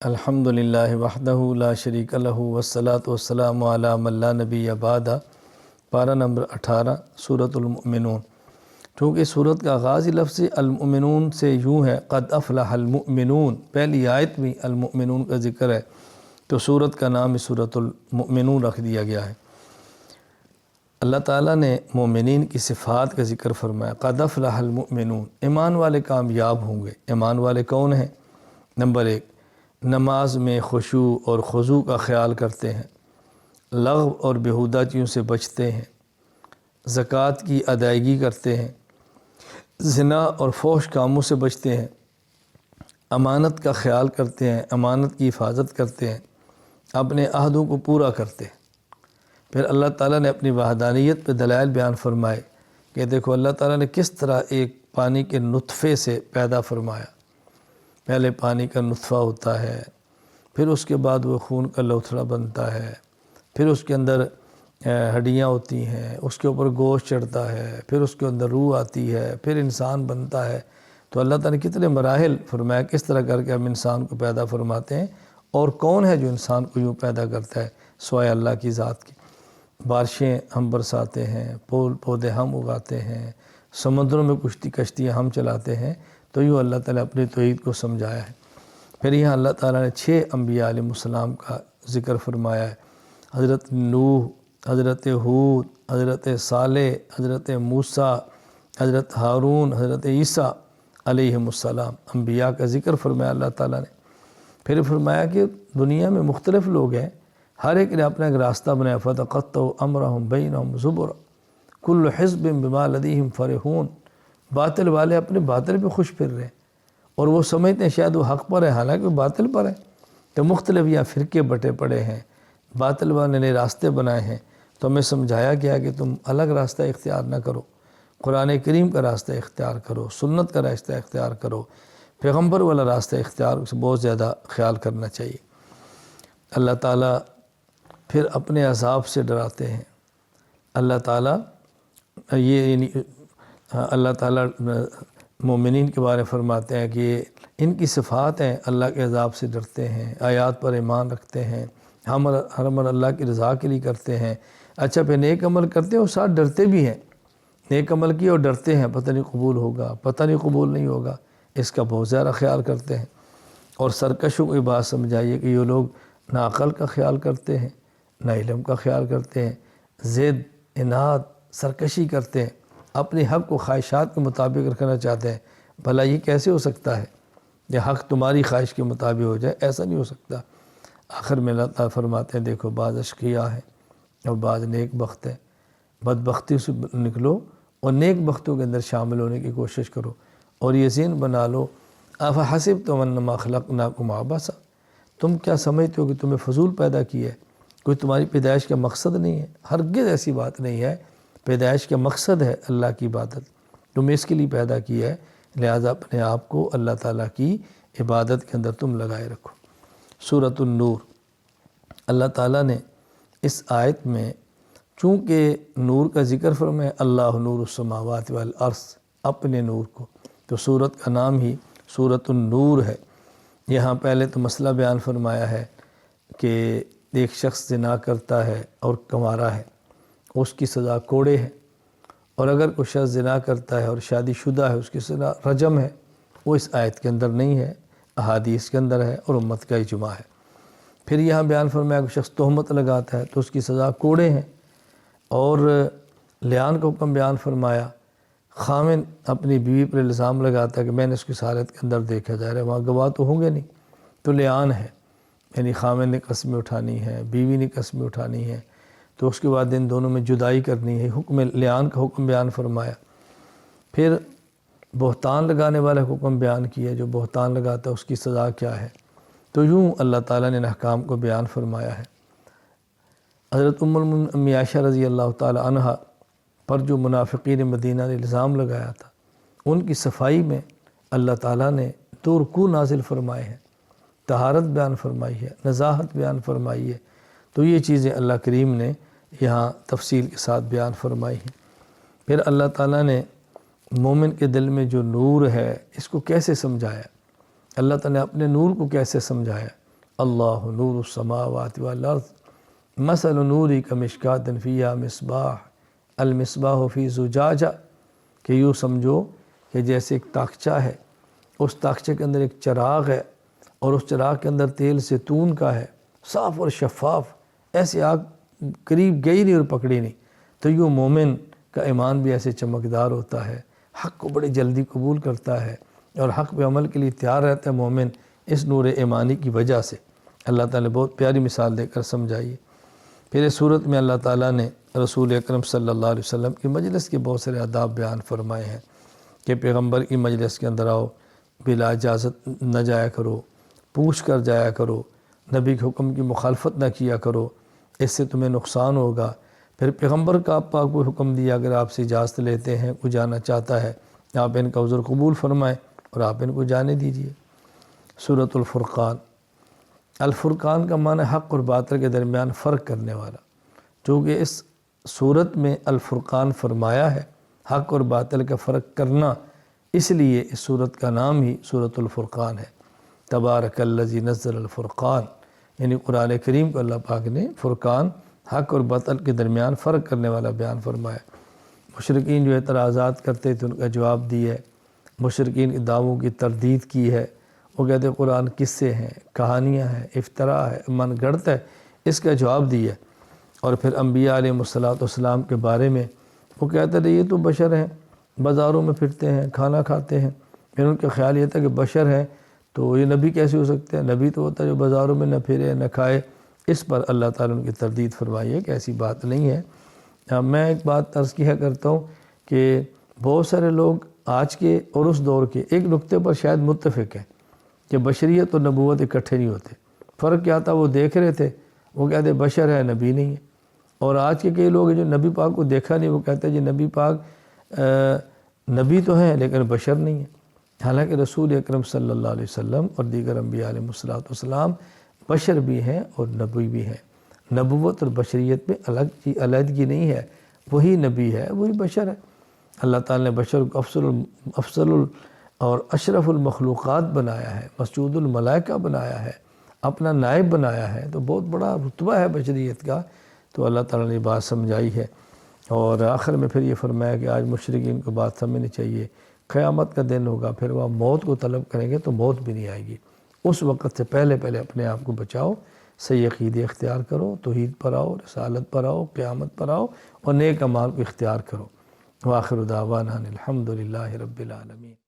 الحمدللہ وحدہ لا شریک لہ والصلاۃ والسلام علی من لا نبی بعد۔ پارہ نمبر 18 سورۃ المؤمنون۔ چونکہ سورت کا آغاز ہی لفظ المؤمنون سے یوں ہے، قد افلح المؤمنون، پہلی آیت میں المؤمنون کا ذکر ہے، تو سورت کا نام سورۃ المؤمنون رکھ دیا گیا ہے۔ اللہ تعالیٰ نے مومنین کی صفات کا ذکر فرمایا، قد افلح المؤمنون، ایمان والے کامیاب ہوں گے۔ ایمان والے کون ہیں؟ نمبر 1، نماز میں خشوع اور خضوع کا خیال کرتے ہیں، لغو اور بیہودہ چیزوں سے بچتے ہیں، زکوٰۃ کی ادائیگی کرتے ہیں، زنا اور فحش کاموں سے بچتے ہیں، امانت کا خیال کرتے ہیں، امانت کی حفاظت کرتے ہیں، اپنے عہدوں کو پورا کرتے ہیں۔ پھر اللہ تعالیٰ نے اپنی وحدانیت پہ دلائل بیان فرمائے کہ دیکھو اللہ تعالیٰ نے کس طرح ایک پانی کے نطفے سے پیدا فرمایا۔ پہلے پانی کا نطفہ ہوتا ہے، پھر اس کے بعد وہ خون کا لوتھڑا بنتا ہے، پھر اس کے اندر ہڈیاں ہوتی ہیں، اس کے اوپر گوشت چڑھتا ہے، پھر اس کے اندر روح آتی ہے، پھر انسان بنتا ہے۔ تو اللہ تعالیٰ نے کتنے مراحل فرمایا، کس طرح کر کے ہم انسان کو پیدا فرماتے ہیں، اور کون ہے جو انسان کو یوں پیدا کرتا ہے سوائے اللہ کی ذات کی۔ بارشیں ہم برساتے ہیں، پھول پودے ہم اگاتے ہیں، سمندروں میں کشتیاں ہم چلاتے ہیں، تو یوں اللہ تعالیٰ اپنی توحید کو سمجھایا ہے۔ پھر یہاں اللہ تعالیٰ نے 6 انبیاء علیہ السلام کا ذکر فرمایا ہے، حضرت نوح، حضرت ہود، حضرت صالح، حضرت موسیٰ، حضرت ہارون، حضرت عیسیٰ علیہ السلام، انبیاء کا ذکر فرمایا اللہ تعالیٰ نے۔ پھر فرمایا کہ دنیا میں مختلف لوگ ہیں، ہر ایک نے اپنا ایک راستہ بنایا، فَتَقَطَّعُوا أَمْرَهُمْ بَيْنَهُمْ زُبُرًا كُلُّ حِزْبٍ بِمَا لَدَيْهِمْ فَرِحُونَ۔ باطل والے اپنے باطل پہ خوش پھر رہے ہیں، اور وہ سمجھتے ہیں شاید وہ حق پر ہے، حالانکہ وہ باطل پر ہے۔ تو مختلف یہاں فرقے بٹے پڑے ہیں، باطل والے نے راستے بنائے ہیں، تو ہمیں سمجھایا گیا کہ تم الگ راستہ اختیار نہ کرو، قرآن کریم کا راستہ اختیار کرو، سنت کا راستہ اختیار کرو، پیغمبر والا راستہ اختیار سے بہت زیادہ خیال کرنا چاہیے۔ اللہ تعالیٰ پھر اپنے عذاب سے ڈراتے ہیں۔ اللہ تعالیٰ اللہ تعالیٰ مومنین کے بارے میں فرماتے ہیں کہ ان کی صفات ہیں، اللہ کے عذاب سے ڈرتے ہیں، آیات پر ایمان رکھتے ہیں، ہر عمل اللہ کی رضا کے لیے کرتے ہیں۔ اچھا، پھر نیک عمل کرتے ہیں اور ساتھ ڈرتے بھی ہیں۔ نیک عمل کیے اور ڈرتے ہیں، پتہ نہیں قبول ہوگا، پتہ نہیں قبول نہیں ہوگا، اس کا بہت زیادہ خیال کرتے ہیں۔ اور سرکشوں کو یہ بات سمجھائیے کہ یہ لوگ نہ عقل کا خیال کرتے ہیں، نہ علم کا خیال کرتے ہیں، ضد، اناد، سرکشی کرتے ہیں، اپنے حق کو خواہشات کے مطابق رکھنا چاہتے ہیں۔ بھلا یہ کیسے ہو سکتا ہے کہ حق تمہاری خواہش کے مطابق ہو جائے؟ ایسا نہیں ہو سکتا۔ آخر میں اللہ تعالیٰ فرماتے ہیں دیکھو بعض اشقیاء ہیں اور بعض نیک بخت ہیں، بدبختی سے نکلو اور نیک بختوں کے اندر شامل ہونے کی کوشش کرو، اور یقین بنا لو افحسبتم انما خلقناکم عبثا، تم کیا سمجھتے ہو کہ تمہیں فضول پیدا کیا ہے؟ کوئی تمہاری پیدائش کا مقصد نہیں ہے؟ ہرگز ایسی بات نہیں ہے۔ پیدائش کا مقصد ہے اللہ کی عبادت، تم اس کے لیے پیدا کیا ہے، لہذا اپنے آپ کو اللہ تعالیٰ کی عبادت کے اندر تم لگائے رکھو۔ سورۃ النور، اللہ تعالیٰ نے اس آیت میں چونکہ نور کا ذکر فرمایا، اللہ نور السماوات والارض، اپنے نور کو، تو سورت کا نام ہی سورۃ النور ہے۔ یہاں پہلے تو مسئلہ بیان فرمایا ہے کہ ایک شخص زنا کرتا ہے اور کنوارا ہے، اس کی سزا کوڑے ہے، اور اگر کوئی شخص زنا کرتا ہے اور شادی شدہ ہے، اس کی سزا رجم ہے۔ وہ اس آیت کے اندر نہیں ہے، احادیث کے اندر ہے اور امت کا اجماع ہے۔ پھر یہاں بیان فرمایا کہ شخص تہمت لگاتا ہے تو اس کی سزا کوڑے ہیں، اور لعان کا حکم بیان فرمایا، خامن اپنی بیوی پر الزام لگاتا ہے کہ میں نے اس کی حالت کے اندر دیکھا جا رہا ہے، وہاں گواہ تو ہوں گے نہیں، تو لعان ہے، یعنی خامن نے قسمیں اٹھانی ہے، بیوی نے قسمیں اٹھانی ہے، تو اس کے بعد ان دونوں میں جدائی کرنی ہے۔ حکم لعان کا حکم بیان فرمایا۔ پھر بہتان لگانے والا حکم بیان کیا، جو بہتان لگاتا ہے اس کی سزا کیا ہے۔ تو یوں اللہ تعالیٰ نے ان احکام کو بیان فرمایا ہے۔ حضرت ام المؤمنین عائشہ رضی اللہ تعالیٰ عنہا پر جو منافقین مدینہ نے الزام لگایا تھا، ان کی صفائی میں اللہ تعالیٰ نے 2 رکوع نازل فرمائے ہیں، طہارت بیان فرمائی ہے، نزاہت بیان فرمائی ہے۔ تو یہ چیزیں اللہ کریم نے یہاں تفصیل کے ساتھ بیان فرمائی ہیں۔ پھر اللہ تعالیٰ نے مومن کے دل میں جو نور ہے اس کو کیسے سمجھایا، اللہ تعالیٰ نے اپنے نور کو کیسے سمجھایا۔ اللہ نور السماوات والارض مثل نوری کمشکات فیہا مصباح المصباح فی زجاجہ، کہ یوں سمجھو کہ جیسے ایک تاخچہ ہے، اس تاخچے کے اندر ایک چراغ ہے اور اس چراغ کے اندر تیل زیتون کا ہے، صاف اور شفاف، ایسے آگ قریب گئی نہیں اور پکڑی نہیں۔ تو یوں مومن کا ایمان بھی ایسے چمکدار ہوتا ہے، حق کو بڑی جلدی قبول کرتا ہے اور حق پہ عمل کے لیے تیار رہتا ہے مومن، اس نور ایمانی کی وجہ سے۔ اللہ تعالیٰ نے بہت پیاری مثال دے کر سمجھائی ہے۔ پھر اس صورت میں اللہ تعالیٰ نے رسول اکرم صلی اللہ علیہ وسلم کی مجلس کے بہت سارے آداب بیان فرمائے ہیں کہ پیغمبر کی مجلس کے اندر آؤ، بلا اجازت نہ جایا کرو، پوچھ کر جایا کرو، نبی کے حکم کی مخالفت نہ کیا کرو، اس سے تمہیں نقصان ہوگا۔ پھر پیغمبر کا آپ پاک کو حکم دیا، اگر آپ سے اجازت لیتے ہیں، کوئی جانا چاہتا ہے، آپ ان کا عذر قبول فرمائیں اور آپ ان کو جانے دیجئے۔ سورۃ الفرقان، الفرقان کا معنی حق اور باطل کے درمیان فرق کرنے والا، چونکہ اس صورت میں الفرقان فرمایا ہے، حق اور باطل کا فرق کرنا، اس لیے اس صورت کا نام ہی سورۃ الفرقان ہے۔ تبارک الذی نزل الفرقان، یعنی قرآن کریم کو اللہ پاک نے فرقان، حق اور باطل کے درمیان فرق کرنے والا بیان فرمایا۔ مشرکین جو اعتراضات کرتے تھے ان کا جواب دیا ہے، مشرکین کے دعووں کی تردید کی ہے، وہ کہتے ہیں قرآن قصے ہیں، کہانیاں ہیں، افطراء ہے، من گڑت ہے، اس کا جواب دیا۔ اور پھر انبیاء علیہ السلام کے بارے میں وہ کہتے تھے یہ تو بشر ہیں، بازاروں میں پھرتے ہیں، کھانا کھاتے ہیں۔ پھر ان کا خیال یہ تھا کہ بشر ہیں تو یہ نبی کیسے ہو سکتے ہیں؟ نبی تو ہوتا ہے جو بازاروں میں نہ پھرے نہ کھائے۔ اس پر اللہ تعالیٰ ان کی تردید فرمائی ہے کہ ایسی بات نہیں ہے۔ میں ایک بات عرض کیا کرتا ہوں کہ بہت سارے لوگ آج کے اور اس دور کے ایک نقطے پر شاید متفق ہیں کہ بشریت اور نبوت اکٹھے نہیں ہوتے۔ فرق کیا تھا؟ وہ دیکھ رہے تھے، وہ کہتے بشر ہے، نبی نہیں ہے۔ اور آج کے کئی لوگ ہیں جو نبی پاک کو دیکھا نہیں، وہ کہتے ہیں جی نبی پاک نبی تو ہیں لیکن بشر نہیں ہے، حالانکہ رسول اکرم صلی اللہ علیہ وسلم اور دیگر انبیاء علیہ السلام بشر بھی ہیں اور نبی بھی ہیں۔ نبوت اور بشریت میں علیحدگی نہیں ہے، وہی نبی ہے، وہی بشر ہے۔ اللہ تعالیٰ نے بشر کو افضل اور اشرف المخلوقات بنایا ہے، مسجود الملائکہ بنایا ہے، اپنا نائب بنایا ہے، تو بہت بڑا رتبہ ہے بشریت کا۔ تو اللہ تعالیٰ نے بات سمجھائی ہے، اور آخر میں پھر یہ فرمایا کہ آج مشرکین کو بات سمجھنی چاہیے، قیامت کا دن ہوگا، پھر وہ موت کو طلب کریں گے تو موت بھی نہیں آئے گی۔ اس وقت سے پہلے اپنے آپ کو بچاؤ، صحیح عقیدے اختیار کرو، توحید پر آؤ، رسالت پر آؤ، قیامت پر آؤ اور نیک اعمال کو اختیار کرو۔ وآخر دعوانا الحمد للہ رب العالمین۔